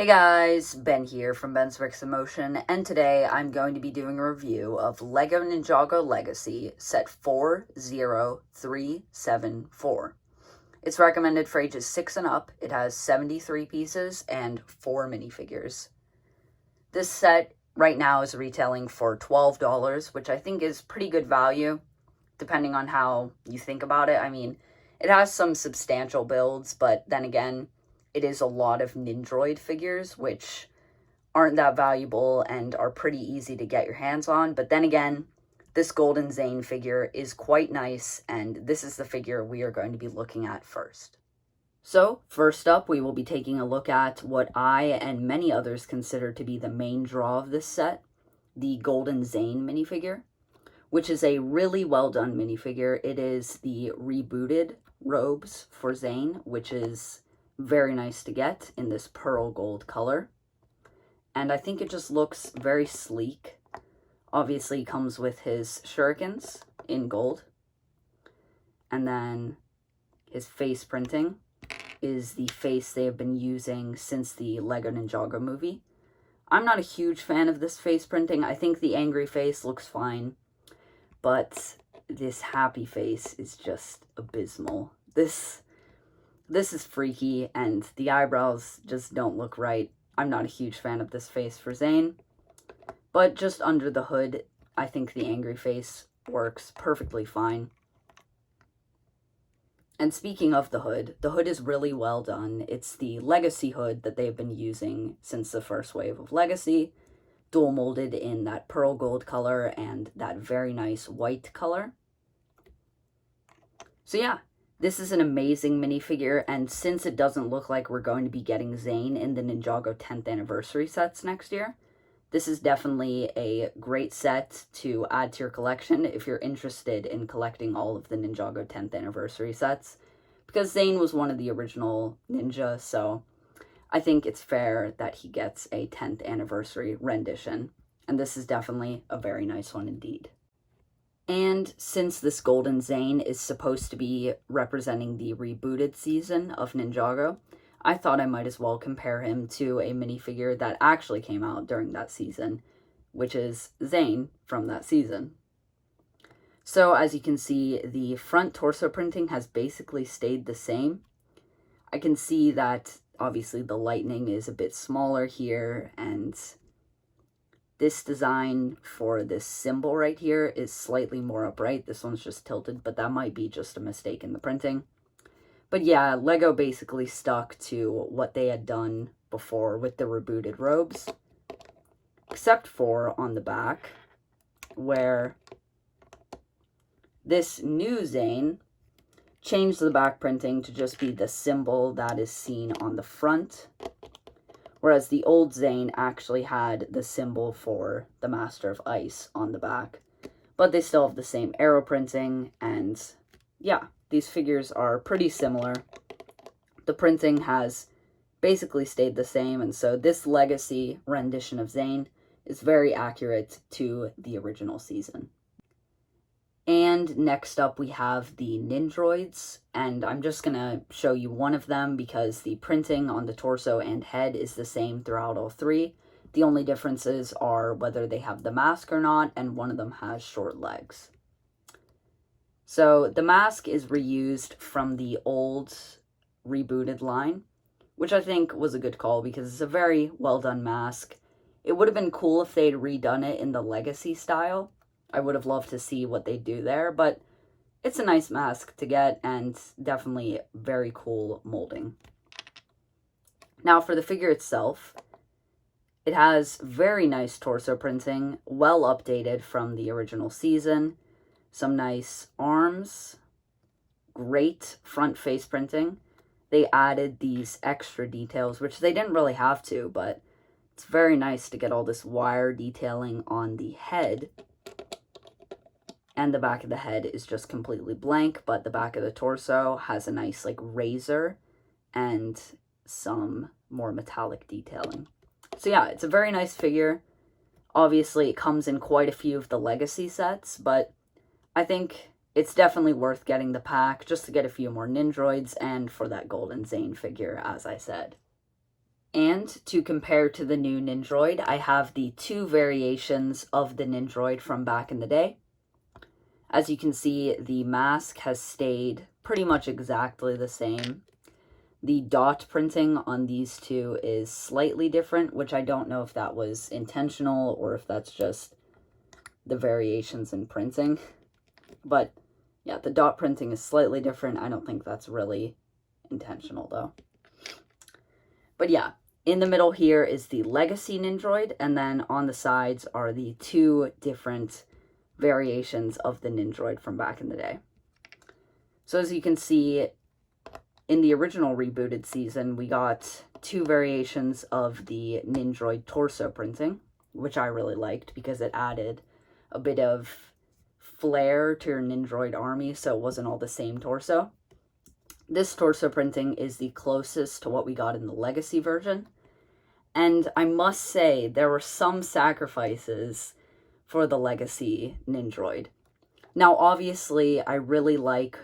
Hey guys, Ben here from Ben's Bricks in Motion, and today I'm going to be doing a review of LEGO Ninjago Legacy set 40374. It's recommended for ages 6 and up. It has 73 pieces and 4 minifigures. This set right now is retailing for $12, which I think is pretty good value, depending on how you think about it. I mean, it has some substantial builds, but then again, it is a lot of Nindroid figures, which aren't that valuable and are pretty easy to get your hands on. But then again, this golden ZANE figure is quite nice, and this is the figure we are going to be looking at first. So, first up, we will be taking a look at what I and many others consider to be the main draw of this set, the golden ZANE minifigure, which is a really well done minifigure. It is the rebooted robes for ZANE, which is very nice to get in this pearl gold color, and I think it just looks very sleek. Obviously he comes with his shurikens in gold, and then his face printing is the face they have been using since the LEGO Ninjago movie. I'm not a huge fan of this face printing. I think the angry face looks fine, but this happy face is just abysmal. This is freaky, and the eyebrows just don't look right. I'm not a huge fan of this face for ZANE, but just under the hood, I think the angry face works perfectly fine. And speaking of the hood is really well done. It's the Legacy hood that they've been using since the first wave of Legacy, dual molded in that pearl gold color and that very nice white color. So yeah, this is an amazing minifigure, and since it doesn't look like we're going to be getting ZANE in the Ninjago 10th anniversary sets next year, this is definitely a great set to add to your collection if you're interested in collecting all of the Ninjago 10th anniversary sets, because ZANE was one of the original ninja, so I think it's fair that he gets a 10th anniversary rendition, and this is definitely a very nice one indeed. And since this golden ZANE is supposed to be representing the rebooted season of Ninjago, I thought I might as well compare him to a minifigure that actually came out during that season, which is ZANE from that season. So as you can see, the front torso printing has basically stayed the same. I can see that obviously the lightning is a bit smaller here, and this design for this symbol right here is slightly more upright. This one's just tilted, but that might be just a mistake in the printing. But yeah, LEGO basically stuck to what they had done before with the rebooted robes, except for on the back, where this new ZANE changed the back printing to just be the symbol that is seen on the front, whereas the old ZANE actually had the symbol for the Master of Ice on the back. But they still have the same arrow printing, and yeah, these figures are pretty similar. The printing has basically stayed the same, and so this Legacy rendition of ZANE is very accurate to the original season. And next up we have the Nindroids, and I'm just going to show you one of them because the printing on the torso and head is the same throughout all three. The only differences are whether they have the mask or not, and one of them has short legs. So the mask is reused from the old rebooted line, which I think was a good call because it's a very well done mask. It would have been cool if they'd redone it in the Legacy style. I would have loved to see what they do there, but it's a nice mask to get and definitely very cool molding. Now for the figure itself, it has very nice torso printing, well updated from the original season, some nice arms, great front face printing. They added these extra details, which they didn't really have to, but it's very nice to get all this wire detailing on the head. And the back of the head is just completely blank, but the back of the torso has a nice like razor and some more metallic detailing. So yeah, it's a very nice figure. Obviously, it comes in quite a few of the Legacy sets, but I think it's definitely worth getting the pack just to get a few more Nindroids and for that golden ZANE figure, as I said. And And to compare to the new Ninjroid, I have the 2 variations of the Ninjroid from back in the day. As you can see, the mask has stayed pretty much exactly the same. The dot printing on these 2 is slightly different, which I don't know if that was intentional or if that's just the variations in printing. But yeah, the dot printing is slightly different. I don't think that's really intentional though. But yeah, in the middle here is the Legacy Ninjroid, and then on the sides are the 2 different variations of the Ninjroid from back in the day. So as you can see, in the original rebooted season, we got 2 variations of the Ninjroid torso printing, which I really liked because it added a bit of flair to your Ninjroid army, so it wasn't all the same torso. This torso printing is the closest to what we got in the Legacy version, and I must say there were some sacrifices for the Legacy Ninjroid. Now, obviously, I really like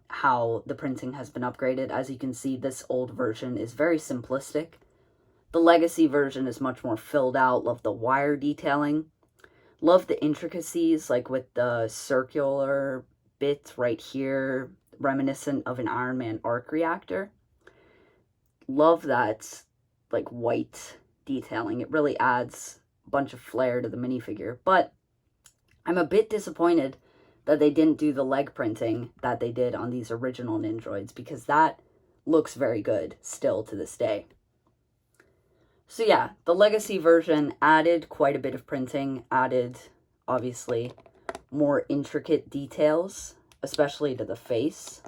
how the printing has been upgraded. As you can see, this old version is very simplistic. The Legacy version is much more filled out. Love the wire detailing. Love the intricacies, like with the circular bit right here, reminiscent of an Iron Man arc reactor. Love that, like, white detailing. It really adds a bunch of flair to the minifigure. But I'm a bit disappointed that they didn't do the leg printing that they did on these original Ninjroids, because that looks very good still to this day. So yeah, the Legacy version added quite a bit of printing, added, obviously, more intricate details, especially to the face.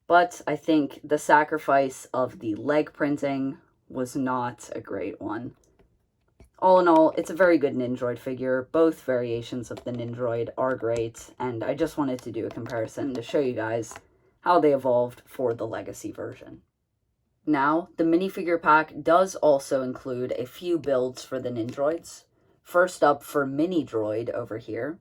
But I think the sacrifice of the leg printing was not a great one. All in all, it's a very good Ninjroid figure. Both variations of the Ninjroid are great, and I just wanted to do a comparison to show you guys how they evolved for the Legacy version. Now, the minifigure pack does also include a few builds for the Ninjroids. First up, for Mini Droid over here,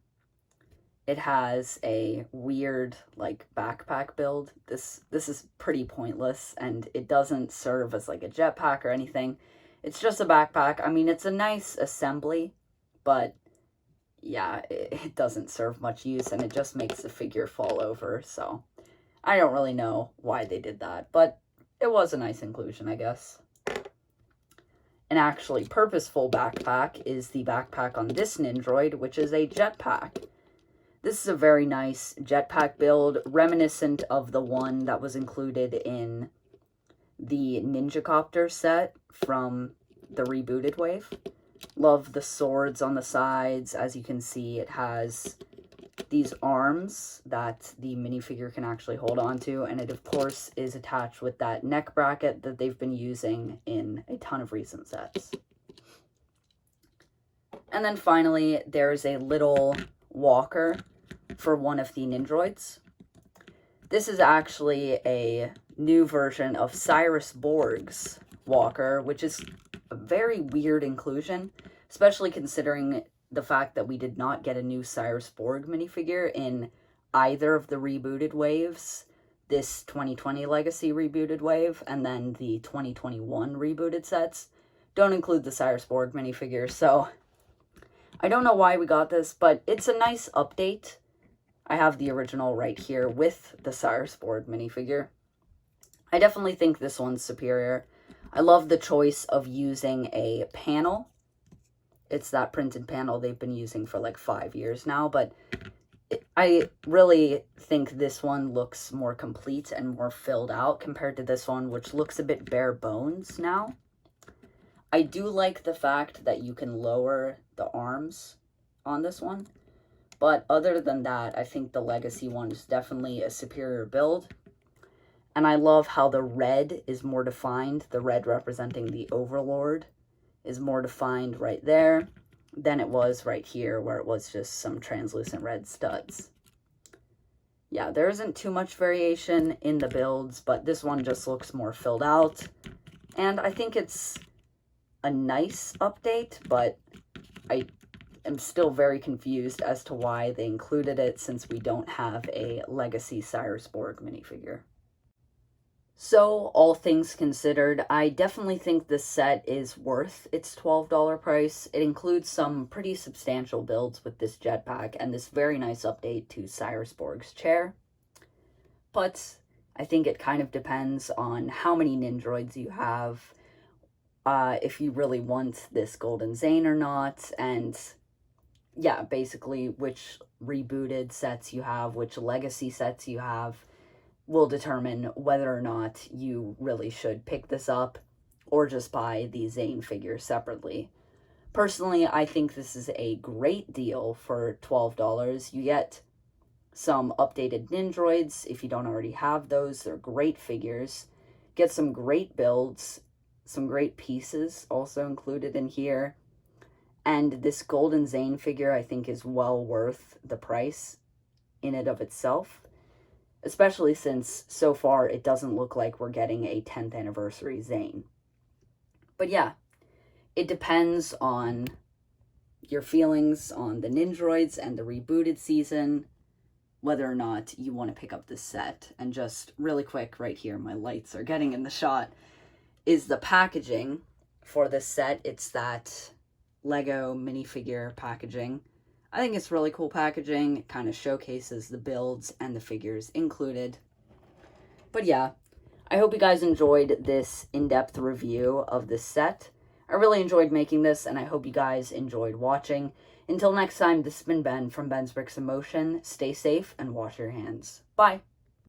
it has a weird, like, backpack build. This is pretty pointless, and it doesn't serve as, like, a jetpack or anything. It's just a backpack. I mean, it's a nice assembly, but yeah, it doesn't serve much use, and it just makes the figure fall over, so I don't really know why they did that, but it was a nice inclusion, I guess. An actually purposeful backpack is the backpack on this Ninjroid, which is a jetpack. This is a very nice jetpack build, reminiscent of the one that was included in the Ninjacopter set from the rebooted wave. Love the swords on the sides. As you can see, it has these arms that the minifigure can actually hold on to, and it of course is attached with that neck bracket that they've been using in a ton of recent sets. And then finally, there's a little walker for one of the Ninjroids. This is actually a new version of Cyrus Borg's walker, which is a very weird inclusion, especially considering the fact that we did not get a new Cyrus Borg minifigure in either of the rebooted waves, this 2020 Legacy rebooted wave, and then the 2021 rebooted sets don't include the Cyrus Borg minifigure, so I don't know why we got this, but it's a nice update. I have the original right here with the Cyrus Borg minifigure. I definitely think this one's superior. I love the choice of using a panel. It's that printed panel they've been using for like 5 years now, but I really think this one looks more complete and more filled out compared to this one, which looks a bit bare bones now. I do like the fact that you can lower the arms on this one, but other than that, I think the Legacy one is definitely a superior build. And I love how the red is more defined, the red representing the Overlord is more defined right there than it was right here, where it was just some translucent red studs. Yeah, there isn't too much variation in the builds, but this one just looks more filled out. And I think it's a nice update, but I am still very confused as to why they included it, since we don't have a Legacy Cyrus Borg minifigure. So, all things considered, I definitely think this set is worth its $12 price. It includes some pretty substantial builds with this jetpack and this very nice update to Cyrus Borg's chair. But I think it kind of depends on how many Ninjroids you have, if you really want this Golden ZANE or not, and yeah, basically which rebooted sets you have, which legacy sets you have, will determine whether or not you really should pick this up or just buy the ZANE figure separately. Personally, I think this is a great deal for $12. You get some updated Ninjroids if you don't already have those. They're great figures. Get some great builds, some great pieces also included in here. And this Golden ZANE figure I think is well worth the price in and of itself. Especially since, so far, it doesn't look like we're getting a 10th anniversary ZANE. But yeah, it depends on your feelings on the Ninjroids and the rebooted season, whether or not you want to pick up this set. And just really quick, right here, my lights are getting in the shot, is the packaging for this set. It's that Lego minifigure packaging. I think it's really cool packaging. It kind of showcases the builds and the figures included. But yeah, I hope you guys enjoyed this in-depth review of this set. I really enjoyed making this, and I hope you guys enjoyed watching. Until next time, this has been Ben from Ben's Bricks in Motion. Stay safe and wash your hands. Bye!